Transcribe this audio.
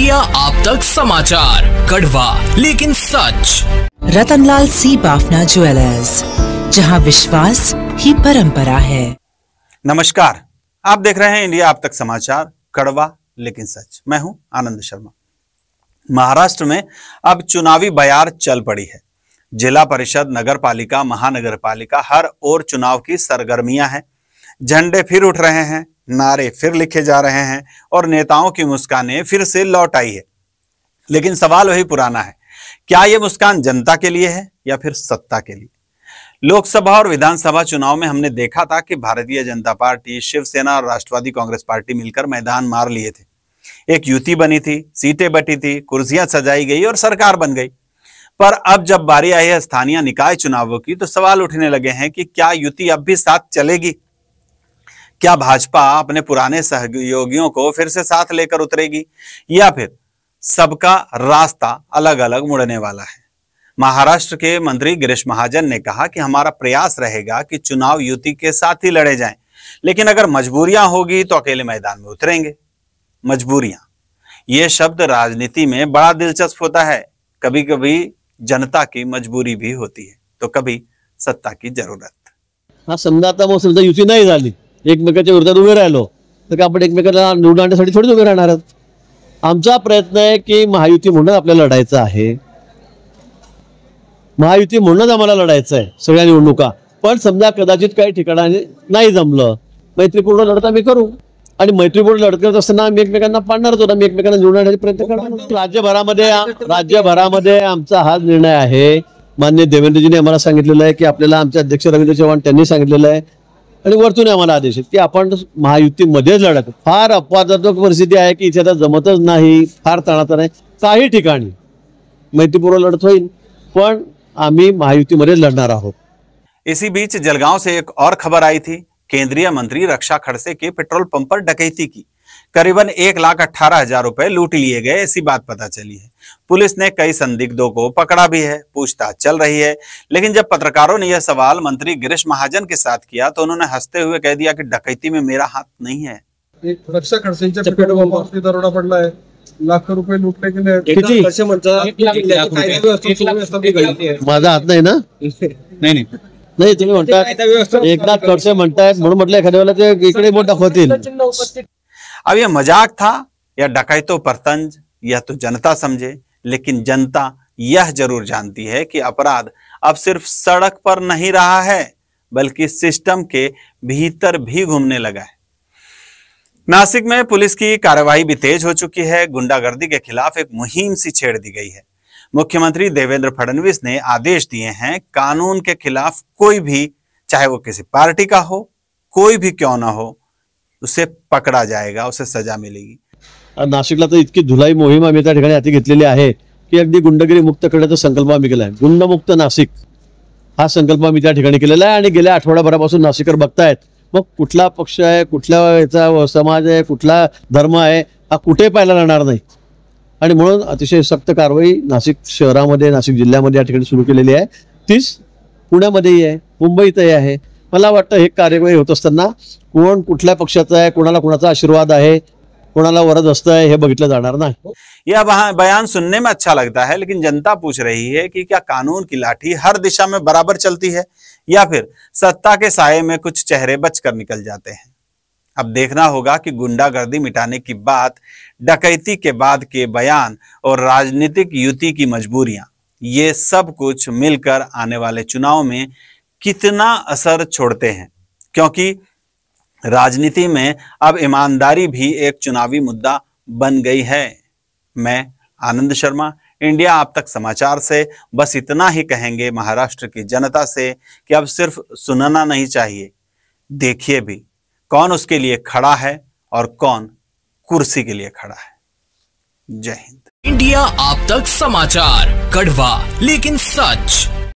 India आप तक समाचार, कड़वा लेकिन सच। रतनलाल सी बाफना ज्वेलर्स, जहां विश्वास ही परंपरा है। नमस्कार, आप देख रहे हैं इंडिया आप तक समाचार, कड़वा लेकिन सच। मैं हूं आनंद शर्मा। महाराष्ट्र में अब चुनावी बयार चल पड़ी है। जिला परिषद, नगर पालिका, महानगर पालिका, हर ओर चुनाव की सरगर्मियां हैं। झंडे फिर उठ रहे हैं, नारे फिर लिखे जा रहे हैं और नेताओं की मुस्कानें फिर से लौट आई है। लेकिन सवाल वही पुराना है, क्या यह मुस्कान जनता के लिए है या फिर सत्ता के लिए? लोकसभा और विधानसभा चुनाव में हमने देखा था कि भारतीय जनता पार्टी, शिवसेना और राष्ट्रवादी कांग्रेस पार्टी मिलकर मैदान मार लिए थे। एक युति बनी थी, सीटें बटी थी, कुर्सियां सजाई गई और सरकार बन गई। पर अब जब बारी आई है स्थानीय निकाय चुनावों की, तो सवाल उठने लगे हैं कि क्या युति अब भी साथ चलेगी? क्या भाजपा अपने पुराने सहयोगियों को फिर से साथ लेकर उतरेगी या फिर सबका रास्ता अलग अलग मुड़ने वाला है? महाराष्ट्र के मंत्री गिरीश महाजन ने कहा कि हमारा प्रयास रहेगा कि चुनाव युति के साथ ही लड़े जाएं, लेकिन अगर मजबूरियां होगी तो अकेले मैदान में उतरेंगे। मजबूरियां, ये शब्द राजनीति में बड़ा दिलचस्प होता है। कभी कभी जनता की मजबूरी भी होती है, तो कभी सत्ता की जरूरत। हा, समजा आता मग समजा युती नाही झाली, एकमेकाच्या विरोधात उभे राहिलो तर आपण एकमेकांना निवडून आणण्यासाठी थोडीच उभे राहणार आहोत। आमचा प्रयत्न आहे की महायुती म्हणून आपल्याला लढायचं आहे, महायुती म्हणूनच आम्हाला लढायचं आहे सगळ्या निवडणुका। पण समजा कदाचित काही ठिकाणी नाही जमलं, मैत्रीपूर्ण लढत आम्ही करू आणि मैत्रीपूर्ण लढत करत असताना आम्ही एकमेकांना पाडणारच होतो, आम्ही एकमेकांना निवडून आणण्याचा प्रयत्न करणार। राज्यभरामध्ये आमचा हा निर्णय आहे। माननीय देवेंद्रजीने आम्हाला सांगितलेलं आहे की आपल्याला आमचे अध्यक्ष रवींद्र चव्हाण त्यांनी सांगितलेलं आहे आणि वरतून आम्हाला आदेश आहे की आपण महायुतीमध्येच लढत। फार अपवादात्मक परिस्थिती आहे की इथे आता जमतच नाही, फार तणातण आहे। काही ठिकाणी मैत्रीपूर्ण लढत होईल, पण आम्ही महायुतीमध्येच लढणार आहोत। इसी बीच जलगांव से एक और खबर आई थी। केंद्रीय मंत्री रक्षा खड़से के पेट्रोल पंप पर डकैती की करीबन 1,18,000 रुपए लूट लिए गए, ऐसी बात पता चली है। पुलिस ने कई संदिग्धों को पकड़ा भी है, पूछताछ चल रही है। लेकिन जब पत्रकारों ने यह सवाल मंत्री गिरीश महाजन के साथ किया तो उन्होंने हंसते हुए कह दिया कि डकैती में मेरा हाथ नहीं है। रक्षा खडसेंच्या पेट्रोल पंपावर दरोडा पडलाय, लाखो रुपये लुटले गेले। माझा हात नाही ना? नहीं नाही, तुम्ही म्हणता एकनाथ खडसे म्हणतायत म्हणून म्हटलं एखाद्या वेळेला ते इकडे बोट दाखवतील। अब यह मजाक था या डकैतों पर तंज, यह तो जनता समझे। लेकिन जनता यह जरूर जानती है कि अपराध अब सिर्फ सड़क पर नहीं रहा है, बल्कि सिस्टम के भीतर भी घूमने लगा है। नासिक में पुलिस की कार्यवाही भी तेज हो चुकी है। गुंडागर्दी के खिलाफ एक मुहिम सी छेड़ दी गई है। मुख्यमंत्री देवेंद्र फडणवीस ने आदेश दिए हैं, कानून के खिलाफ कोई भी, चाहे वो किसी पार्टी का हो, कोई भी क्यों ना हो, उसे पकड़ा जाएगा, उसे सजा मिलेगी। नाशिकला तर इतकी धुलाई मोहीम आम्ही त्या ठिकाणी हाती घेतलेली आहे की अगदी गुंडगिरी मुक्त करण्याचा संकल्प आम्ही केला आहे। गुंडमुक्त नाशिक हा संकल्प आम्ही त्या ठिकाणी केलेला आहे आणि गेल्या आठवडाभरापासून नाशिकर बघतायत मग कुठला पक्ष आहे, कुठल्या याचा समाज आहे, कुठला धर्म आहे, हा कुठे पाहायला जाणार नाही। आणि म्हणून अतिशय सक्त कारवाई नाशिक शहरामध्ये, नाशिक जिल्ह्यामध्ये या ठिकाणी सुरू केलेली आहे। तीच पुण्यामध्येही आहे, मुंबईतही आहे। मला वाटतं हे कार्यवाही होत असताना कोण कुठल्या पक्षाचा आहे, कोणाला कोणाचा आशीर्वाद आहे, कोणाला वरद असतंय हे बघितलं जाणार नाही। यह बयान सुनने में अच्छा लगता है, लेकिन जनता पूछ रही है कि क्या कानून की लाठी हर दिशा में बराबर चलती है या फिर सत्ता के साये में कुछ चेहरे बचकर निकल जाते हैं? अब देखना होगा कि गुंडागर्दी मिटाने की बात, डकैती के बाद के बयान और राजनीतिक युति की मजबूरियां, ये सब कुछ मिलकर आने वाले चुनाव में कितना असर छोड़ते हैं। क्योंकि राजनीति में अब ईमानदारी भी एक चुनावी मुद्दा बन गई है। मैं आनंद शर्मा, इंडिया आप तक समाचार से बस इतना ही कहेंगे महाराष्ट्र की जनता से कि अब सिर्फ सुनना नहीं चाहिए, देखिए भी कौन उसके लिए खड़ा है और कौन कुर्सी के लिए खड़ा है। जय हिंद। इंडिया आप तक समाचार, कड़वा लेकिन सच।